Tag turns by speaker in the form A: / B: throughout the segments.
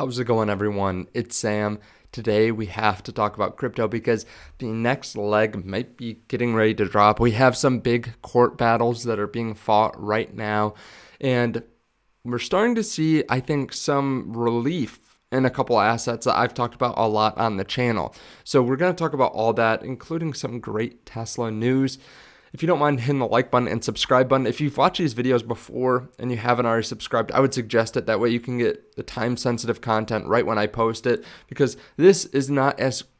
A: How's it going, everyone? It's Sam. Today we have to talk about crypto because the next leg might be getting ready to drop. We have some big court battles that are being fought right now, and we're starting to see, I think, some relief in a couple assets that I've talked about a lot on the channel. So we're going to talk about all that, including some great Tesla news. If you don't mind hitting the like button and subscribe button, if you've watched these videos before and you haven't already subscribed, I would suggest it. That way you can get the time-sensitive content right when I post it, because this is not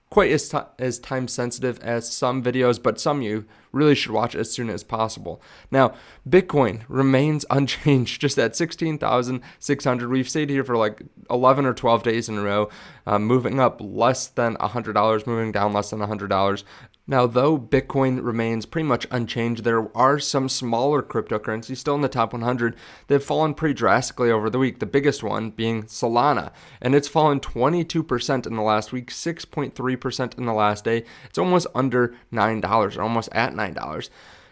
A: quite as time-sensitive as some videos, but some you really should watch as soon as possible. Now, Bitcoin remains unchanged, just at 16,600. We've stayed here for like 11 or 12 days in a row, moving up less than $100, moving down less than $100. Now, though Bitcoin remains pretty much unchanged, there are some smaller cryptocurrencies still in the top 100 that have fallen pretty drastically over the week. The biggest one being Solana, and it's fallen 22% in the last week, 6.3% in the last day. It's almost under $9, or almost at $9.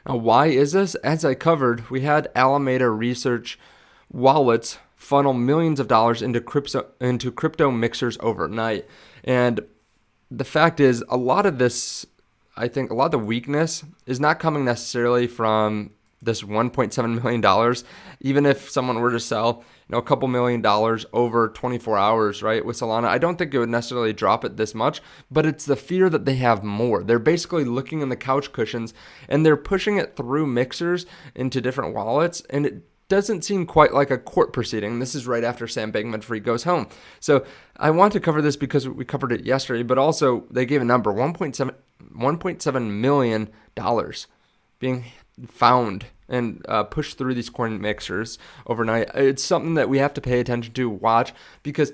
A: Now, why is this? As I covered, we had Alameda research wallets funnel millions of dollars into crypto mixers overnight, and the fact is, a lot of this, I think a lot of the weakness is not coming necessarily from this $1.7 million. Even if someone were to sell, a couple $1 million over 24 hours, right, with Solana, I don't think it would necessarily drop it this much, but it's the fear that they have more. They're basically looking in the couch cushions and they're pushing it through mixers into different wallets, and it doesn't seem quite like a court proceeding. This is right after Sam Bankman-Fried goes home. So I want to cover this because we covered it yesterday, but also they gave a number, $1.7 million being found and pushed through these coin mixers overnight. It's something that we have to pay attention to, watch, because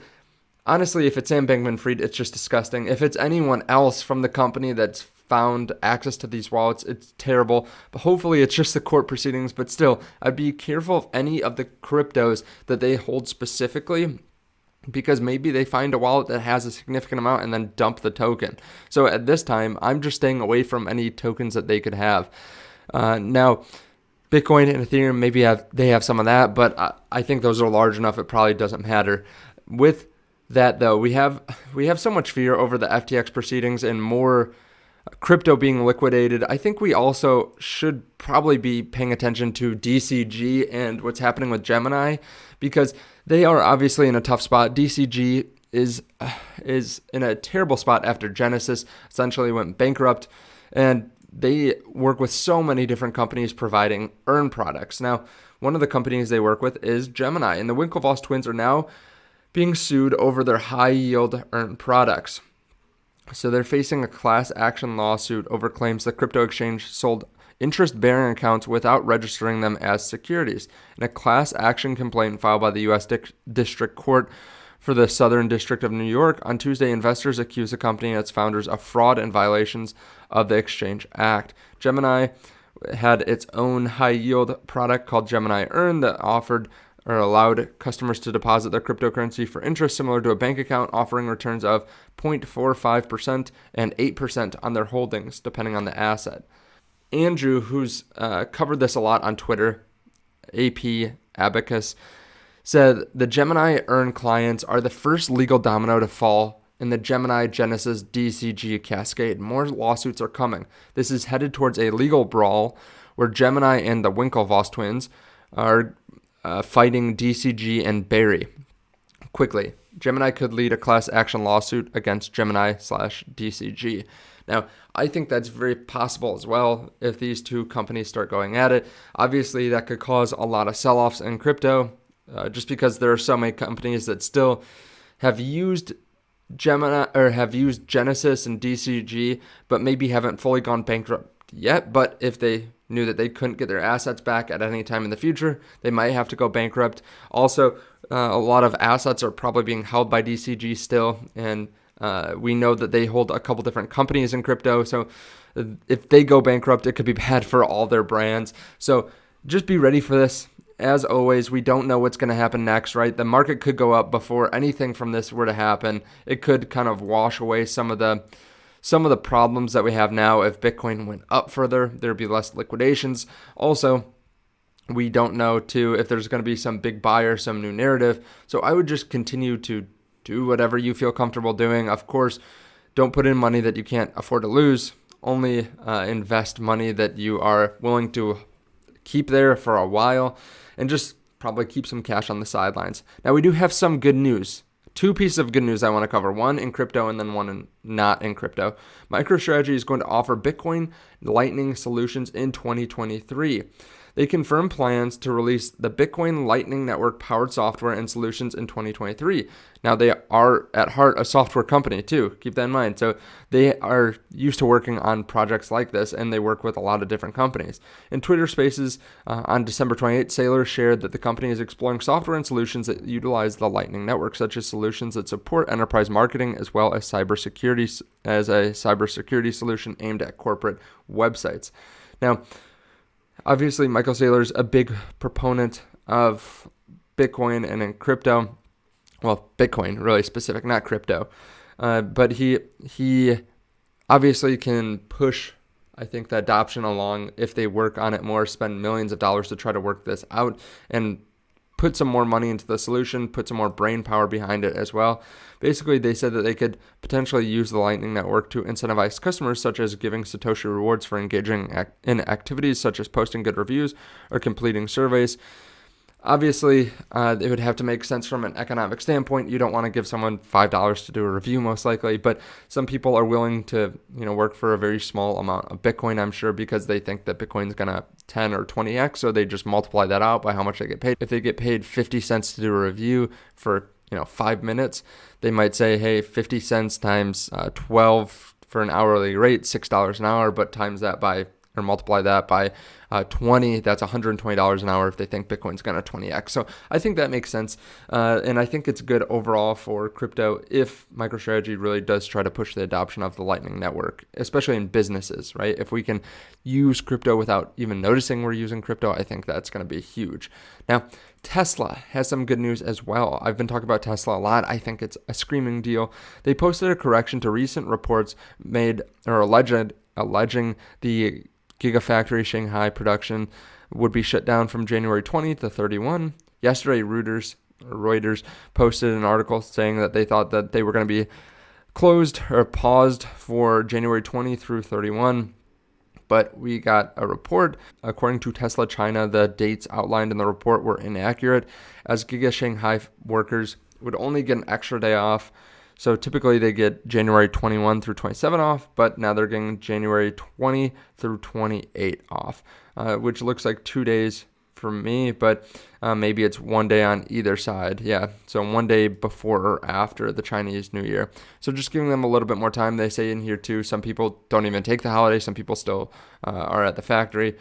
A: honestly, if it's Sam Bankman-Fried, it's just disgusting. If it's anyone else from the company that's found access to these wallets, it's terrible. But hopefully it's just the court proceedings. But still, I'd be careful of any of the cryptos that they hold specifically, because maybe they find a wallet that has a significant amount and then dump the token. So at this time, I'm just staying away from any tokens that they could have. Now, Bitcoin and Ethereum, maybe they have some of that, but I think those are large enough, it probably doesn't matter. With that, though, we have so much fear over the FTX proceedings and more crypto being liquidated. I think we also should probably be paying attention to DCG and what's happening with Gemini, because they are obviously in a tough spot. DCG is in a terrible spot after Genesis essentially went bankrupt, and they work with so many different companies providing earn products. Now, one of the companies they work with is Gemini, and the Winklevoss twins are now being sued over their high-yield earn products. So they're facing a class action lawsuit over claims the crypto exchange sold interest-bearing accounts without registering them as securities. In a class action complaint filed by the U.S. District Court for the Southern District of New York on Tuesday, investors accused the company and its founders of fraud and violations of the Exchange Act. Gemini had its own high-yield product called Gemini Earn that offered or allowed customers to deposit their cryptocurrency for interest similar to a bank account, offering returns of 0.45% and 8% on their holdings, depending on the asset. Andrew, who's covered this a lot on Twitter, AP Abacus, said the Gemini Earn clients are the first legal domino to fall in the Gemini Genesis DCG cascade. More lawsuits are coming. This is headed towards a legal brawl where Gemini and the Winklevoss twins are fighting DCG and Barry. Quickly, Gemini could lead a class action lawsuit against Gemini/DCG. Now, I think that's very possible as well if these two companies start going at it. Obviously, that could cause a lot of sell-offs in crypto, just because there are so many companies that still have used Gemini or have used Genesis and DCG, but maybe haven't fully gone bankrupt yet. But if they knew that they couldn't get their assets back at any time in the future, they might have to go bankrupt. Also, a lot of assets are probably being held by DCG still, and we know that they hold a couple different companies in crypto. So if they go bankrupt, it could be bad for all their brands. So just be ready for this. As always, we don't know what's going to happen next, right? The market could go up before anything from this were to happen. It could kind of wash away some of the problems that we have now. If Bitcoin went up further, there'd be less liquidations. Also, we don't know, too, if there's going to be some big buyer, some new narrative. So I would just continue to do whatever you feel comfortable doing. Of course, don't put in money that you can't afford to lose. Only invest money that you are willing to keep there for a while, and just probably keep some cash on the sidelines. Now, we do have some good news. Two pieces of good news I want to cover, one in crypto and then one not in crypto. MicroStrategy is going to offer Bitcoin Lightning solutions in 2023. They confirmed plans to release the Bitcoin Lightning Network powered software and solutions in 2023. Now, they are at heart a software company too. Keep that in mind. So they are used to working on projects like this, and they work with a lot of different companies. In Twitter Spaces on December 28th, Saylor shared that the company is exploring software and solutions that utilize the Lightning Network, such as solutions that support enterprise marketing as well as cybersecurity, as a cybersecurity solution aimed at corporate websites. Now, obviously, Michael Saylor's a big proponent of Bitcoin and in crypto. Well, Bitcoin, really specific, not crypto. But he obviously can push, I think, the adoption along if they work on it more, spend millions of dollars to try to work this out, and put some more money into the solution, put some more brain power behind it as well. Basically, they said that they could potentially use the Lightning Network to incentivize customers, such as giving Satoshi rewards for engaging in activities such as posting good reviews or completing surveys. Obviously, it would have to make sense from an economic standpoint. You don't want to give someone $5 to do a review, most likely, but some people are willing to, work for a very small amount of Bitcoin, I'm sure, because they think that Bitcoin's going to 10 or 20x, so they just multiply that out by how much they get paid. If they get paid 50 cents to do a review for, 5 minutes, they might say, hey, 50 cents times 12 for an hourly rate, $6 an hour, but times that by, or multiply that by 20, that's $120 an hour if they think Bitcoin's going to 20x. So I think that makes sense. And I think it's good overall for crypto if MicroStrategy really does try to push the adoption of the Lightning Network, especially in businesses, right? If we can use crypto without even noticing we're using crypto, I think that's going to be huge. Now, Tesla has some good news as well. I've been talking about Tesla a lot. I think it's a screaming deal. They posted a correction to recent reports made or alleging the Gigafactory Shanghai production would be shut down from January 20 to 31. Yesterday, Reuters posted an article saying that they thought that they were going to be closed or paused for January 20 through 31. But we got a report. According to Tesla China, the dates outlined in the report were inaccurate, as Giga Shanghai workers would only get an extra day off. So typically they get January 21 through 27 off, but now they're getting January 20 through 28 off, which looks like 2 days for me, but maybe it's 1 day on either side. Yeah, so 1 day before or after the Chinese New Year. So just giving them a little bit more time. They say in here too, some people don't even take the holiday. Some people still are at the factory.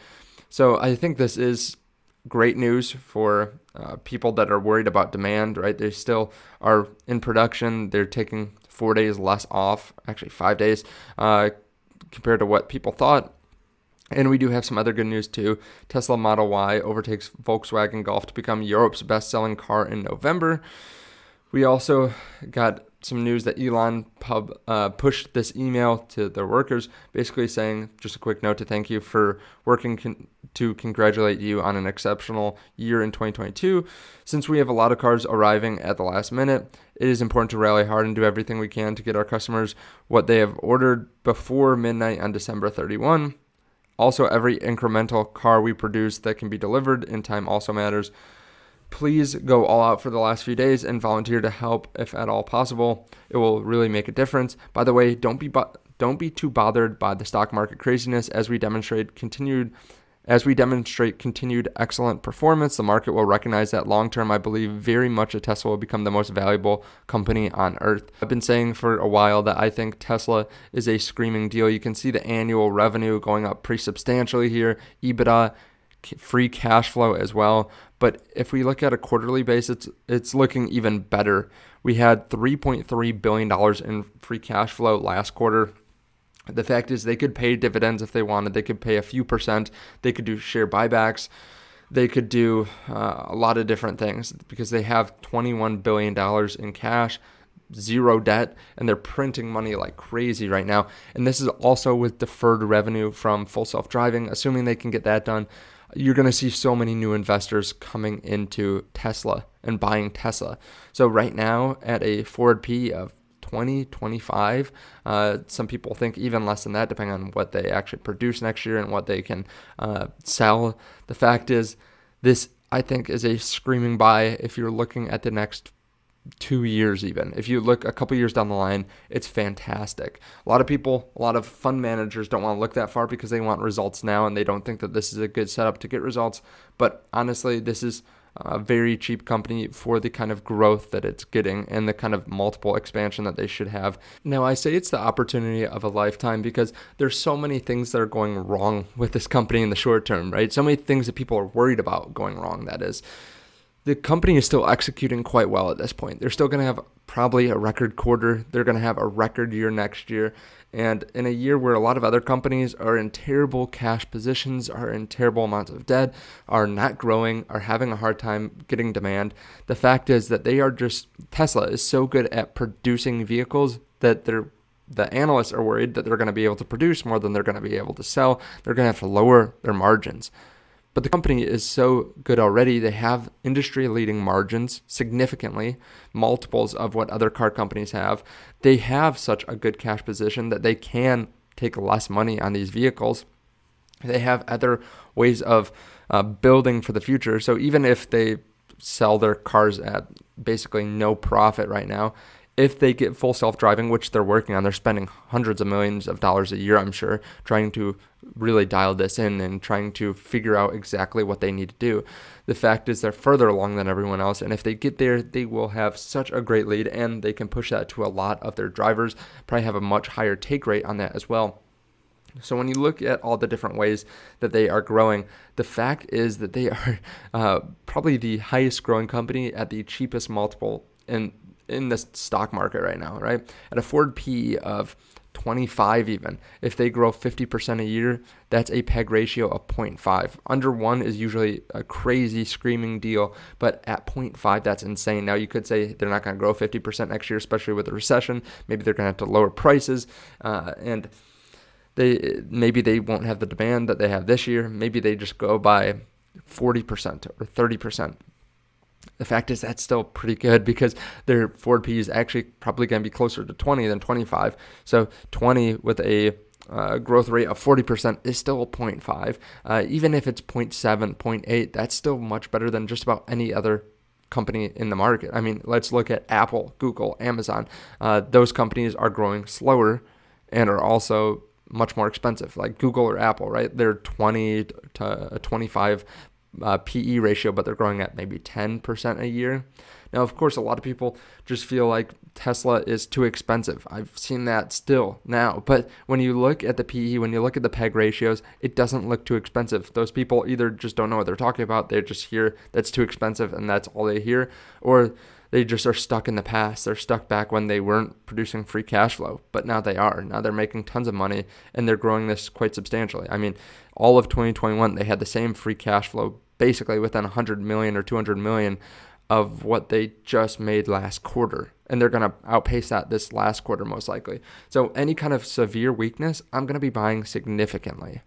A: So I think this is great news for people that are worried about demand, right? They still are in production. They're taking 4 days less off, actually 5 days, compared to what people thought. And we do have some other good news too. Tesla Model Y overtakes Volkswagen Golf to become Europe's best-selling car in November. We also got some news that Elon pushed this email to their workers, basically saying, just a quick note to thank you for working to congratulate you on an exceptional year in 2022. Since we have a lot of cars arriving at the last minute, it is important to rally hard and do everything we can to get our customers what they have ordered before midnight on December 31. Also, every incremental car we produce that can be delivered in time also matters. Please go all out for the last few days and volunteer to help if at all possible. It will really make a difference. By the way, don't be too bothered by the stock market craziness as we demonstrate continued excellent performance. The market will recognize that long term. I believe very much that Tesla will become the most valuable company on earth. I've been saying for a while that I think Tesla is a screaming deal. You can see the annual revenue going up pretty substantially here, EBITDA, free cash flow as well. But if we look at a quarterly basis, it's looking even better. We had $3.3 billion in free cash flow last quarter. The fact is they could pay dividends if they wanted. They could pay a few percent. They could do share buybacks. They could do a lot of different things because they have $21 billion in cash, zero debt, and they're printing money like crazy right now. And this is also with deferred revenue from full self-driving, assuming they can get that done. you're going to see so many new investors coming into Tesla and buying Tesla. So right now at a forward P of 20, 25, some people think even less than that, depending on what they actually produce next year and what they can sell. The fact is, this, I think, is a screaming buy if you're looking at the next 2 years. Even if you look a couple years down the line, it's fantastic. A lot of fund managers don't want to look that far because they want results now and they don't think that this is a good setup to get results. But honestly, this is a very cheap company for the kind of growth that it's getting and the kind of multiple expansion that they should have. Now, I say it's the opportunity of a lifetime because there's so many things that are going wrong with this company in the short term, right? So many things that people are worried about going wrong, that is. The company is still executing quite well at this point. They're still going to have probably a record quarter. They're going to have a record year next year. And in a year where a lot of other companies are in terrible cash positions, are in terrible amounts of debt, are not growing, are having a hard time getting demand, the fact is that Tesla is so good at producing vehicles that the analysts are worried that they're going to be able to produce more than they're going to be able to sell. They're going to have to lower their margins. But the company is so good already. They have industry-leading margins, significantly, multiples of what other car companies have. They have such a good cash position that they can take less money on these vehicles. They have other ways of building for the future. So even if they sell their cars at basically no profit right now, if they get full self-driving, which they're working on, they're spending hundreds of millions of dollars a year, I'm sure, trying to really dial this in and trying to figure out exactly what they need to do. The fact is they're further along than everyone else, and if they get there, they will have such a great lead, and they can push that to a lot of their drivers, probably have a much higher take rate on that as well. So when you look at all the different ways that they are growing, the fact is that they are probably the highest growing company at the cheapest multiple in the stock market right now, right? At a forward PE of 25 even, if they grow 50% a year, that's a PEG ratio of 0.5. Under 1 is usually a crazy screaming deal, but at 0.5, that's insane. Now, you could say they're not going to grow 50% next year, especially with the recession. Maybe they're going to have to lower prices, and maybe they won't have the demand that they have this year. Maybe they just go by 40% or 30%. The fact is that's still pretty good because their forward P is actually probably going to be closer to 20 than 25. So 20 with a growth rate of 40% is still 0.5. Even if it's 0.7, 0.8, that's still much better than just about any other company in the market. I mean, let's look at Apple, Google, Amazon. Those companies are growing slower and are also much more expensive, like Google or Apple, right? They're 20 to 25 PE ratio, but they're growing at maybe 10% a year. Now, of course, a lot of people just feel like Tesla is too expensive. I've seen that still now. But when you look at the PE, when you look at the PEG ratios, it doesn't look too expensive. Those people either just don't know what they're talking about. They just hear that's too expensive and that's all they hear. Or they just are stuck in the past. They're stuck back when they weren't producing free cash flow. But now they are. Now they're making tons of money and they're growing this quite substantially. I mean, all of 2021, they had the same free cash flow basically within 100 million or 200 million of what they just made last quarter. And they're going to outpace that this last quarter most likely. So any kind of severe weakness, I'm going to be buying significantly.